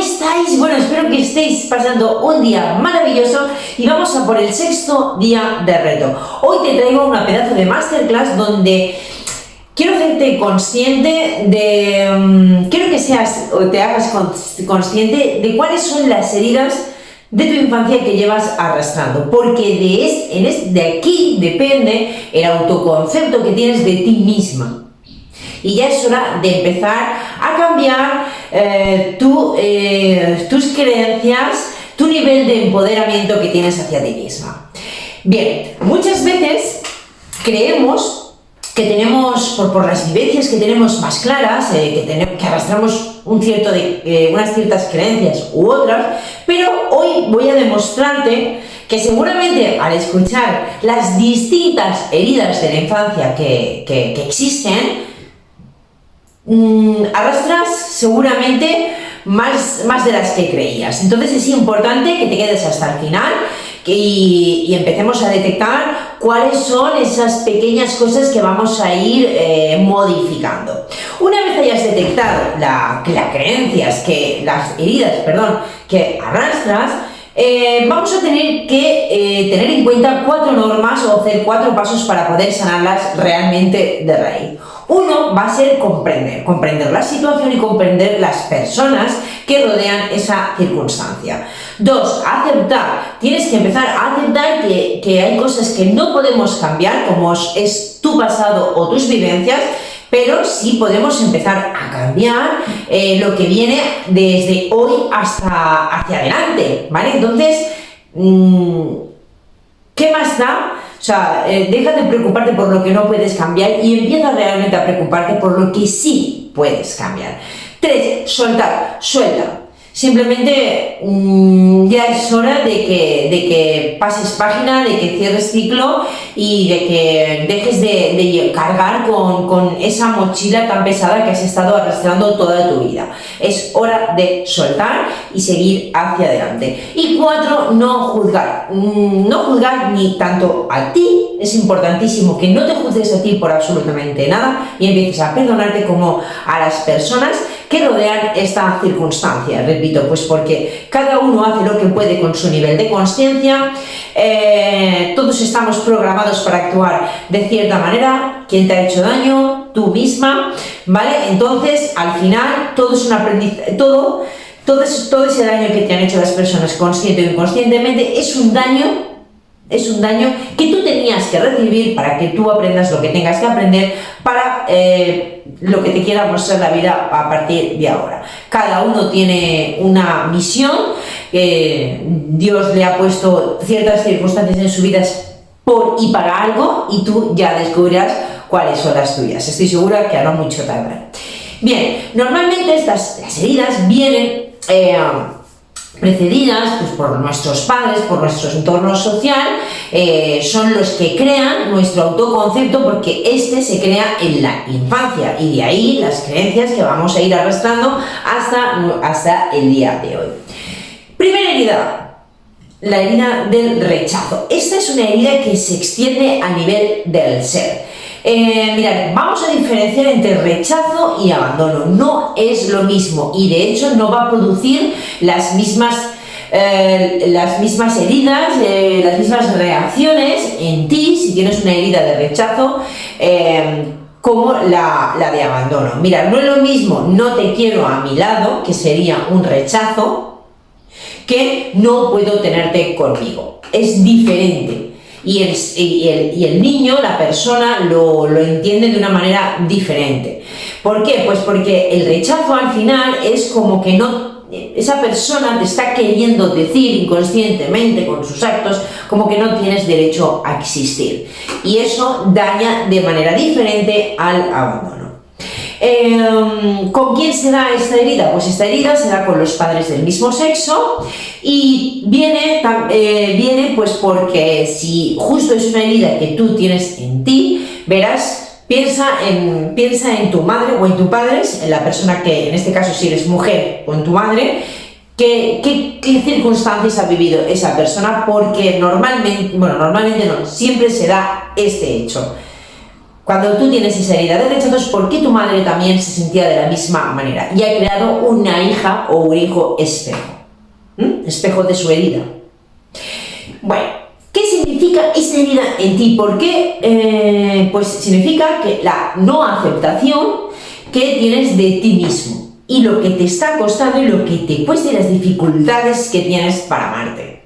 estáis? Bueno, espero que estéis pasando un día maravilloso y vamos a por el 6º día de reto. Hoy te traigo una pedazo de masterclass donde quiero hacerte consciente de... quiero que seas o te hagas consciente de cuáles son las heridas de tu infancia que llevas arrastrando, porque de aquí depende el autoconcepto que tienes de ti misma. Y ya es hora de empezar a cambiar tus creencias, tu nivel de empoderamiento que tienes hacia ti misma. Bien, muchas veces creemos que tenemos, por las vivencias que tenemos más claras, que arrastramos unas ciertas creencias u otras, pero hoy voy a demostrarte que seguramente al escuchar las distintas heridas de la infancia que existen, arrastras seguramente más de las que creías. Entonces es importante que te quedes hasta el final y empecemos a detectar cuáles son esas pequeñas cosas que vamos a ir modificando. Una vez hayas detectado las heridas que arrastras, vamos a tener que tener en cuenta 4 normas o hacer 4 pasos para poder sanarlas realmente de raíz. Uno va a ser comprender la situación y comprender las personas que rodean esa circunstancia. 2, aceptar. Tienes que empezar a aceptar que hay cosas que no podemos cambiar, como es tu pasado o tus vivencias, pero sí podemos empezar a cambiar lo que viene desde hoy hacia adelante, ¿vale? Entonces, ¿qué más da? O sea, deja de preocuparte por lo que no puedes cambiar y empieza realmente a preocuparte por lo que sí puedes cambiar. 3, suelta. Simplemente ya es hora de que pases página, de que cierres ciclo y de que dejes de cargar con esa mochila tan pesada que has estado arrastrando toda tu vida. Es hora de soltar y seguir hacia adelante. Y 4, no juzgar. No juzgar ni tanto a ti, es importantísimo que no te juzgues a ti por absolutamente nada y empieces a perdonarte como a las personas que rodean esta circunstancia. Repito, pues porque cada uno hace lo que puede con su nivel de conciencia, todos estamos programados para actuar de cierta manera. ¿Quién te ha hecho daño? Tú misma, ¿vale? Entonces, al final, todo es un aprendizaje, todo ese daño que te han hecho las personas, consciente o inconscientemente, es un daño que tú tenías que recibir para que tú aprendas lo que tengas que aprender para lo que te quiera mostrar la vida a partir de ahora. Cada uno tiene una misión, Dios le ha puesto ciertas circunstancias en su vida por y para algo, y tú ya descubrirás cuáles son las tuyas. Estoy segura que a no mucho tardar. Bien, normalmente las heridas vienen precedidas pues, por nuestros padres, por nuestro entorno social, son los que crean nuestro autoconcepto, porque este se crea en la infancia y de ahí las creencias que vamos a ir arrastrando hasta el día de hoy. Primera herida, la herida del rechazo. Esta es una herida que se extiende a nivel del ser. Mirad, vamos a diferenciar entre rechazo y abandono. No es lo mismo y de hecho no va a producir las mismas heridas, las mismas reacciones en ti si tienes una herida de rechazo como la de abandono. Mirad, no es lo mismo no te quiero a mi lado, que sería un rechazo, que no puedo tenerte conmigo. Es diferente. Y el niño, la persona, lo entiende de una manera diferente. ¿Por qué? Pues porque el rechazo al final es como que esa persona te está queriendo decir inconscientemente con sus actos como que no tienes derecho a existir. Y eso daña de manera diferente al abandono. ¿Con quién se da esta herida? Pues esta herida se da con los padres del mismo sexo y viene pues porque si justo es una herida que tú tienes en ti, verás, piensa en tu madre o en tu padre, en la persona que, en este caso si eres mujer, o en tu madre, ¿qué circunstancias ha vivido esa persona? Porque normalmente no, siempre se da este hecho. Cuando tú tienes esa herida de rechazo es porque tu madre también se sentía de la misma manera y ha creado una hija o un hijo espejo. Espejo de su herida. Bueno, ¿qué significa esa herida en ti? ¿Por qué? Pues significa que la no aceptación que tienes de ti mismo y lo que te está costando y lo que te cuesta y las dificultades que tienes para amarte.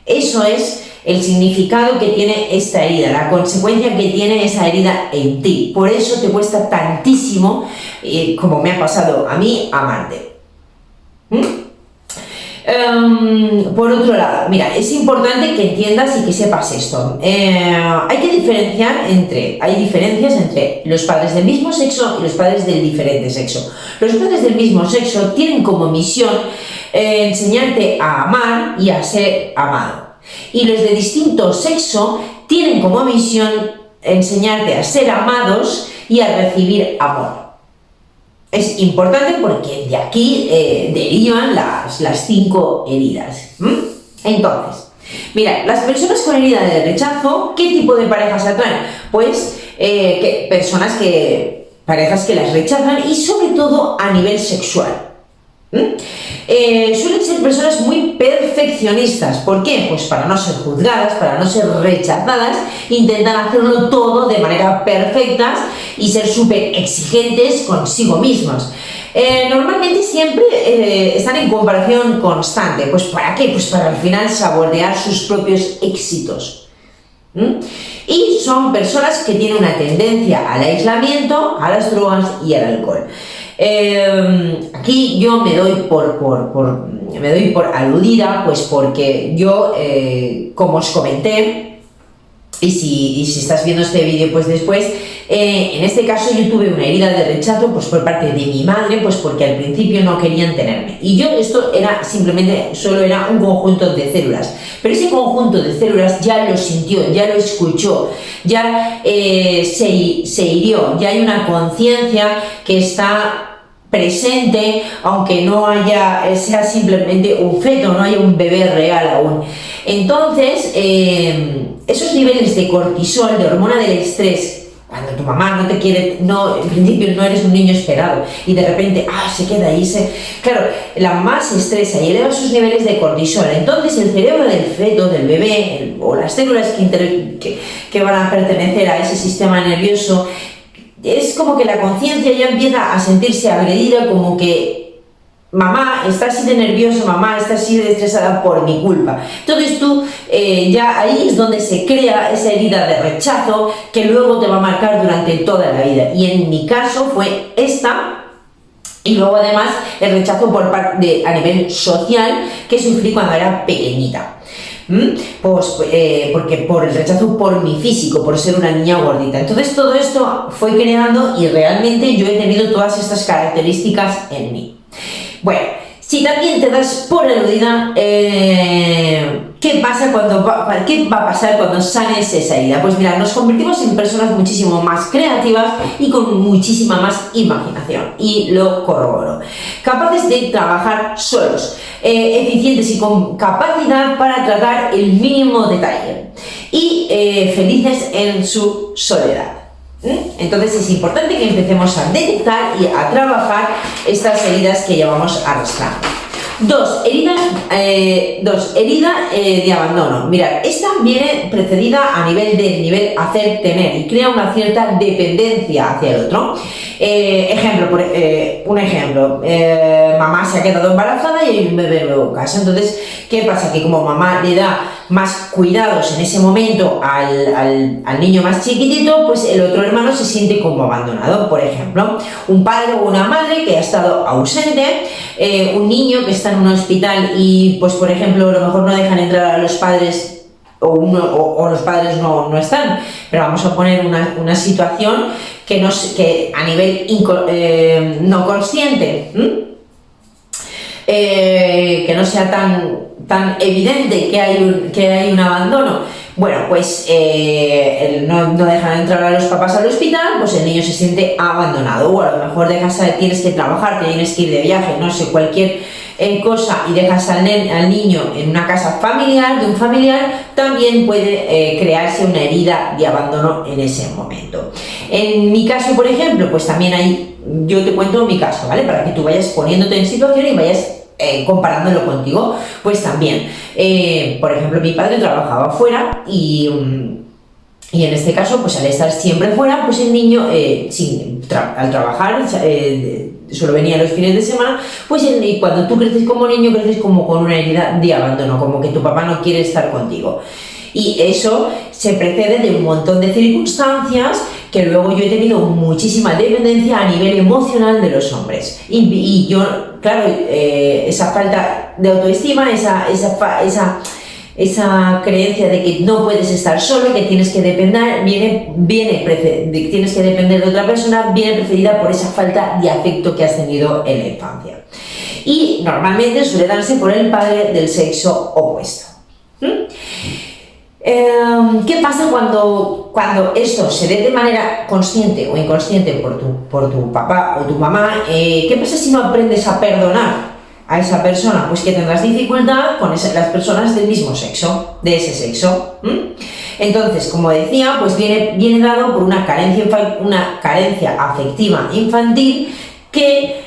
Eso es el significado que tiene esta herida, la consecuencia que tiene esa herida en ti. Por eso te cuesta tantísimo, como me ha pasado a mí, amarte. Por otro lado, mira, es importante que entiendas y que sepas esto. Hay diferencias entre los padres del mismo sexo y los padres del diferente sexo. Los padres del mismo sexo tienen como misión enseñarte a amar y a ser amado. Y los de distinto sexo tienen como misión enseñarte a ser amados y a recibir amor. Es importante porque de aquí derivan las 5 heridas. Entonces, mira, las personas con herida de rechazo, ¿qué tipo de parejas atraen? Pues parejas que las rechazan y sobre todo a nivel sexual. Suelen ser personas muy perfeccionistas. ¿Por qué? Pues para no ser juzgadas, para no ser rechazadas, intentan hacerlo todo de manera perfecta y ser súper exigentes consigo mismos. Normalmente siempre están en comparación constante. ¿Pues para qué? Pues para al final saborear sus propios éxitos. Y son personas que tienen una tendencia al aislamiento, a las drogas y al alcohol. Aquí yo me doy por aludida, pues porque yo, como os comenté, y si estás viendo este vídeo pues después, en este caso yo tuve una herida de rechazo pues por parte de mi madre, pues porque al principio no querían tenerme, y esto era simplemente, solo era un conjunto de células, pero ese conjunto de células ya lo sintió, ya lo escuchó, ya se hirió, ya hay una conciencia que está presente, aunque no sea simplemente un feto, no haya un bebé real aún. Entonces, esos niveles de cortisol, de hormona del estrés, cuando tu mamá no te quiere, en principio no eres un niño esperado y de repente, se queda ahí, claro, la mamá se estresa y eleva sus niveles de cortisol. Entonces el cerebro del feto, del bebé, o las células que van a pertenecer a ese sistema nervioso, es como que la conciencia ya empieza a sentirse agredida, como que mamá está así de nerviosa, mamá está así de estresada por mi culpa. Entonces tú ya ahí es donde se crea esa herida de rechazo que luego te va a marcar durante toda la vida. Y en mi caso fue esta, y luego además el rechazo a nivel social que sufrí cuando era pequeñita. Pues porque por el rechazo por mi físico, por ser una niña gordita. Entonces todo esto fue creando y realmente yo he tenido todas estas características en mí. Bueno, si también te das por aludida, ¿qué va a pasar cuando sanes esa herida? Pues mira, nos convertimos en personas muchísimo más creativas y con muchísima más imaginación, y lo corroboro. Capaces de trabajar solos, eficientes y con capacidad para tratar el mínimo detalle, y felices en su soledad. Entonces es importante que empecemos a detectar y a trabajar estas heridas que llevamos arrastrando. Herida de abandono. Mirad, esta viene precedida a nivel hacer tener y crea una cierta dependencia hacia el otro. Un ejemplo, mamá se ha quedado embarazada y hay un bebé nuevo en casa. Entonces, ¿qué pasa? Que como mamá le da más cuidados en ese momento al niño más chiquitito, pues el otro hermano se siente como abandonado. Por ejemplo, un padre o una madre que ha estado ausente, un niño que está en un hospital y, pues por ejemplo, a lo mejor no dejan entrar a los padres o los padres no están, pero vamos a poner una situación que a nivel no consciente, que no sea tan evidente que hay un abandono. bueno, pues no dejan entrar a los papás al hospital, pues el niño se siente abandonado, o a lo mejor tienes que trabajar, tienes que ir de viaje, no sé, cualquier cosa, y dejas al niño en una casa familiar, de un familiar, también puede crearse una herida de abandono en ese momento. En mi caso, por ejemplo, pues también yo te cuento mi caso, ¿vale? Para que tú vayas poniéndote en situación y vayas comparándolo contigo, pues también, por ejemplo, mi padre trabajaba fuera y en este caso, pues al estar siempre fuera, pues el niño, al trabajar, solo venía los fines de semana, pues y cuando tú creces como niño, creces como con una herida de abandono, como que tu papá no quiere estar contigo. Y eso se precede de un montón de circunstancias que luego yo he tenido muchísima dependencia a nivel emocional de los hombres. Y yo, claro, esa falta de autoestima, esa creencia de que no puedes estar solo, que tienes que depender, tienes que depender de otra persona, viene precedida por esa falta de afecto que has tenido en la infancia. Y normalmente suele darse por el padre del sexo opuesto. ¿Qué pasa cuando esto se dé de manera consciente o inconsciente por tu papá o tu mamá? ¿Qué pasa si no aprendes a perdonar a esa persona? Pues que tendrás dificultad con las personas del mismo sexo, de ese sexo. Entonces, como decía, pues viene dado por una carencia afectiva infantil que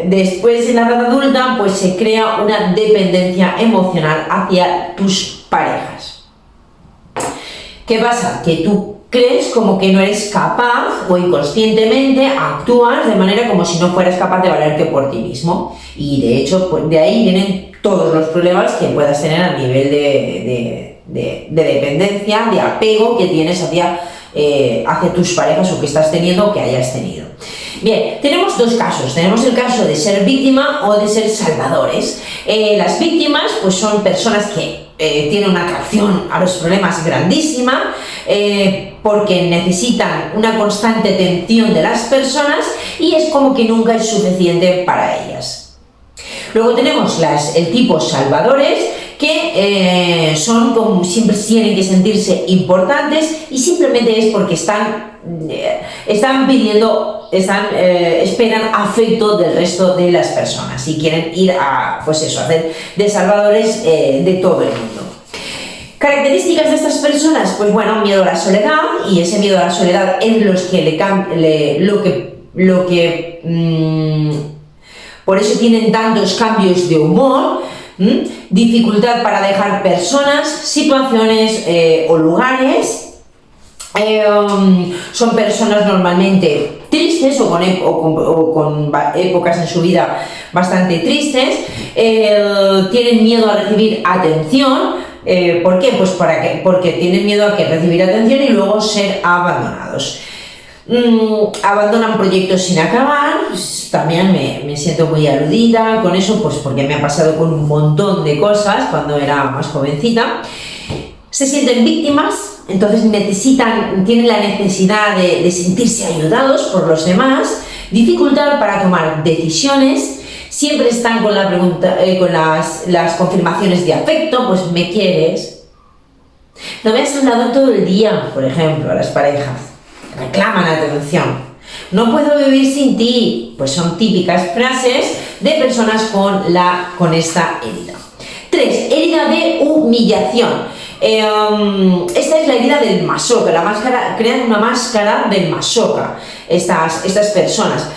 después en la edad adulta pues se crea una dependencia emocional hacia tus parejas. ¿Qué pasa? Que tú crees como que no eres capaz o inconscientemente actúas de manera como si no fueras capaz de valerte por ti mismo, y de hecho pues de ahí vienen todos los problemas que puedas tener a nivel de dependencia, de apego que tienes hacia tus parejas o que estás teniendo o que hayas tenido. Bien, tenemos dos casos. Tenemos el caso de ser víctima o de ser salvadores. Las víctimas pues son personas que tienen una atracción a los problemas grandísima porque necesitan una constante atención de las personas y es como que nunca es suficiente para ellas. Luego tenemos el tipo salvadores, que son como siempre tienen que sentirse importantes y simplemente es porque esperan afecto del resto de las personas y quieren ir a hacer de salvadores de todo el mundo. Características de estas personas, pues bueno, miedo a la soledad, y ese miedo a la soledad es por eso tienen tantos cambios de humor, dificultad para dejar personas, situaciones o lugares. Son personas normalmente tristes o con épocas en su vida bastante tristes. Tienen miedo a recibir atención. ¿Por qué? Pues porque tienen miedo a recibir atención y luego ser abandonados. Abandonan proyectos sin acabar. Pues también me siento muy aludida con eso, pues porque me ha pasado con un montón de cosas cuando era más jovencita. Se sienten víctimas, entonces tienen la necesidad de sentirse ayudados por los demás, dificultad para tomar decisiones. Siempre están con la pregunta, con las confirmaciones de afecto, pues ¿me quieres? No me has hablado todo el día, por ejemplo, a las parejas. Reclaman atención. No puedo vivir sin ti. Pues son típicas frases de personas con esta herida. 3. Herida de humillación. Esta es la herida del masoca. Crean una máscara del masoca estas personas.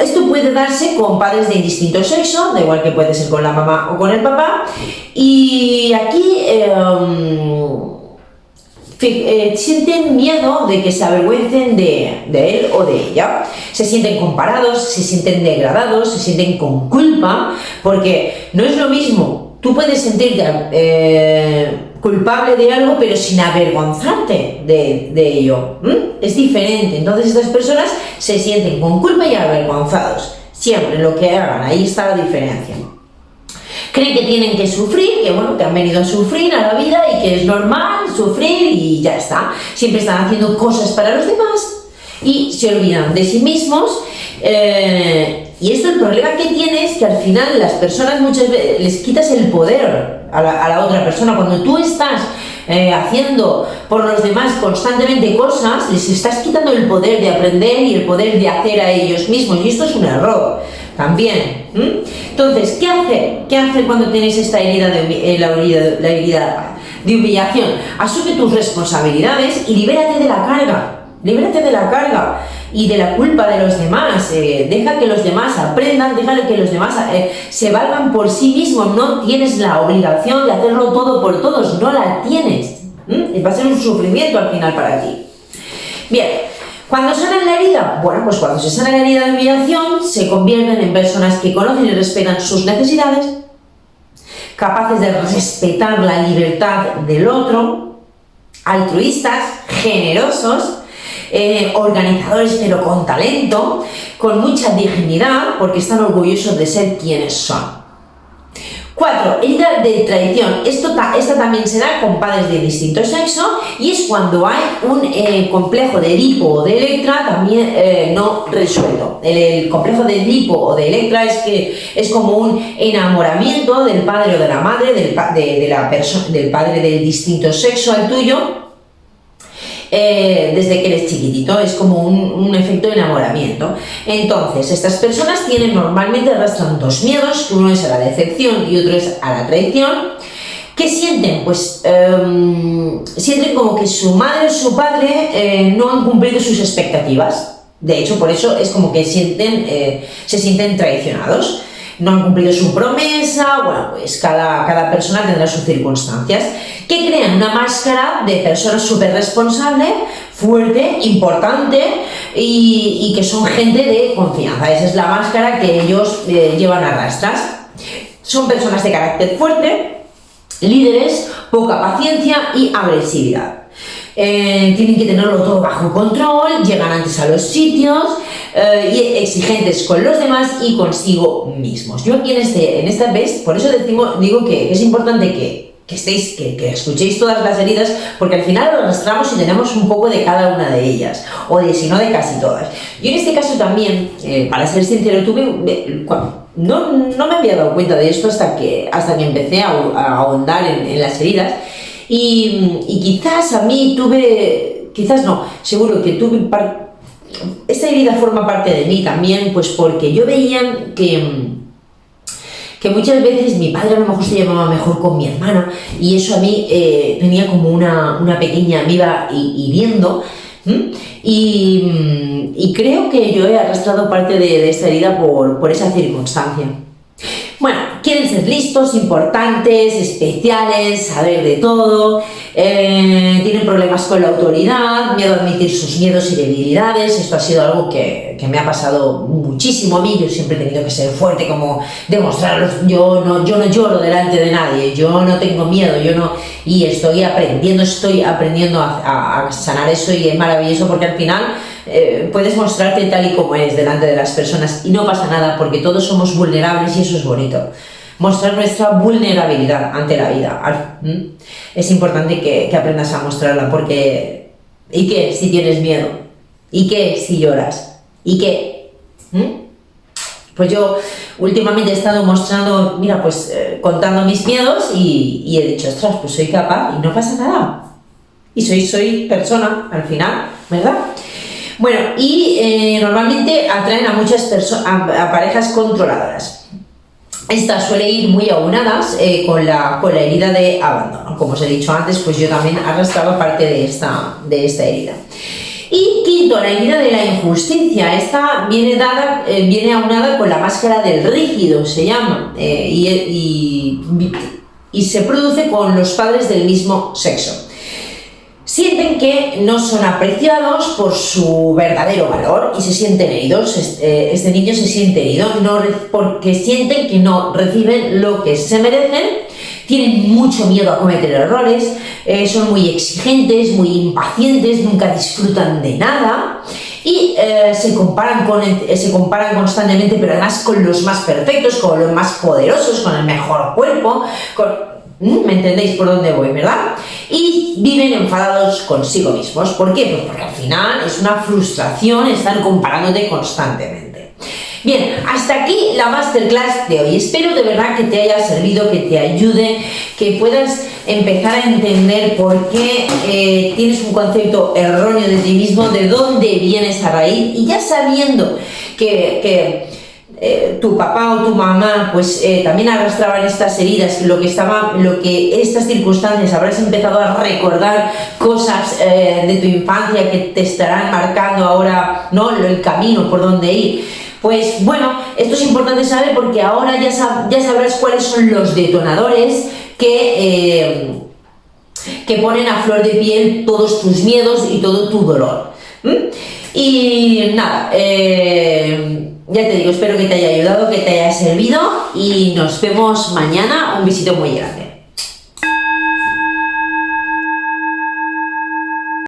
Esto puede darse con padres de indistinto sexo, da igual que puede ser con la mamá o con el papá, y aquí sienten miedo de que se avergüencen de él o de ella. Se sienten comparados, se sienten degradados, se sienten con culpa, porque no es lo mismo. Tú puedes sentirte culpable de algo, pero sin avergonzarte de ello. Es diferente. Entonces estas personas se sienten con culpa y avergonzados. Siempre lo que hagan, ahí está la diferencia. Creen que tienen que sufrir, que han venido a sufrir a la vida y que es normal sufrir y ya está. Siempre están haciendo cosas para los demás y se olvidan de sí mismos. Y esto, el problema que tiene es que al final las personas muchas veces les quitas el poder a la otra persona. Cuando tú estás haciendo por los demás constantemente cosas, les estás quitando el poder de aprender y el poder de hacer a ellos mismos, y esto es un error también. Entonces, ¿qué hacer? ¿Qué hacer cuando tienes esta herida la herida de humillación? Asume tus responsabilidades y libérate de la carga. Libérate de la carga y de la culpa de los demás. Deja que los demás aprendan, deja que los demás se valgan por sí mismos. No tienes la obligación de hacerlo todo por todos, no la tienes. Va a ser un sufrimiento al final para ti. Bien, ¿cuándo sanan la herida? Bueno, pues cuando se sana la herida de humillación, se convierten en personas que conocen y respetan sus necesidades, capaces de respetar la libertad del otro, altruistas, generosos, organizadores pero con talento, con mucha dignidad, porque están orgullosos de ser quienes son. 4. Herida de traición. Esta también se da con padres de distinto sexo, y es cuando hay un complejo de Edipo o de Electra también no resuelto. El complejo de Edipo o de Electra es como un enamoramiento del padre o de la madre, del padre del distinto sexo al tuyo, desde que eres chiquitito. Es como un efecto de enamoramiento. Entonces, estas personas normalmente arrastran dos miedos, que uno es a la decepción y otro es a la traición. ¿Qué sienten? Pues sienten como que su madre o su padre no han cumplido sus expectativas. De hecho, por eso es como que se sienten traicionados. No han cumplido su promesa. Bueno, pues cada persona tendrá sus circunstancias, que crean una máscara de persona súper responsable, fuerte, importante y que son gente de confianza. Esa es la máscara que ellos llevan a rastras. Son personas de carácter fuerte, líderes, poca paciencia y agresividad. Tienen que tenerlo todo bajo control, llegan antes a los sitios, y exigentes con los demás y consigo mismos. Yo aquí en esta vez, por eso digo que es importante que escuchéis todas las heridas, porque al final lo arrastramos y tenemos un poco de cada una de ellas, o si no de casi todas. Yo en este caso también, para ser sincero, no me había dado cuenta de esto hasta que empecé a ahondar en las heridas, y quizás a mí seguro que tuve esta herida forma parte de mí también, pues porque yo veía que muchas veces mi padre a lo mejor se llevaba mejor con mi hermana, y eso a mí tenía como una pequeña, me iba hiriendo, y creo que yo he arrastrado parte de esta herida por esa circunstancia. Bueno, quieren ser listos, importantes, especiales, saber de todo, tienen problemas con la autoridad, miedo a admitir sus miedos y debilidades. Esto ha sido algo que me ha pasado muchísimo a mí. Yo siempre he tenido que ser fuerte, como demostrarlo. Yo no lloro delante de nadie, yo no tengo miedo, y estoy aprendiendo a sanar eso, y es maravilloso porque al final puedes mostrarte tal y como eres delante de las personas y no pasa nada, porque todos somos vulnerables y eso es bonito. Mostrar nuestra vulnerabilidad ante la vida. Es importante que aprendas a mostrarla, porque ¿y qué si tienes miedo? ¿Y qué si lloras? ¿Y qué? Pues yo últimamente he estado mostrando, contando mis miedos, y he dicho, ostras, pues soy capaz y no pasa nada. Y soy persona al final, ¿verdad? Bueno, y normalmente atraen a muchas personas, a parejas controladoras. Estas suelen ir muy aunadas con la herida de abandono. Como os he dicho antes, pues yo también arrastraba parte de esta herida. Y quinto, la herida de la injusticia. Esta viene aunada con la máscara del rígido, se llama, y se produce con los padres del mismo sexo. Sienten que no son apreciados por su verdadero valor y se sienten heridos. Este niño se siente herido porque sienten que no reciben lo que se merecen, tienen mucho miedo a cometer errores, son muy exigentes, muy impacientes, nunca disfrutan de nada, y se comparan constantemente, pero además con los más perfectos, con los más poderosos, con el mejor cuerpo, ¿me entendéis por dónde voy, verdad? Y viven enfadados consigo mismos. ¿Por qué? Pues porque al final es una frustración estar comparándote constantemente. Bien, hasta aquí la masterclass de hoy. Espero de verdad que te haya servido, que te ayude, que puedas empezar a entender por qué tienes un concepto erróneo de ti mismo, de dónde vienes a raíz, y ya sabiendo que tu papá o tu mamá pues también arrastraban estas heridas, lo que estas circunstancias habrás empezado a recordar cosas de tu infancia que te estarán marcando ahora, ¿no?, el camino por donde ir. Pues bueno, esto es importante saber porque ahora ya sabrás cuáles son los detonadores que ponen a flor de piel todos tus miedos y todo tu dolor. Y nada, ya te digo, espero que te haya ayudado, que te haya servido y nos vemos mañana. Un besito muy grande.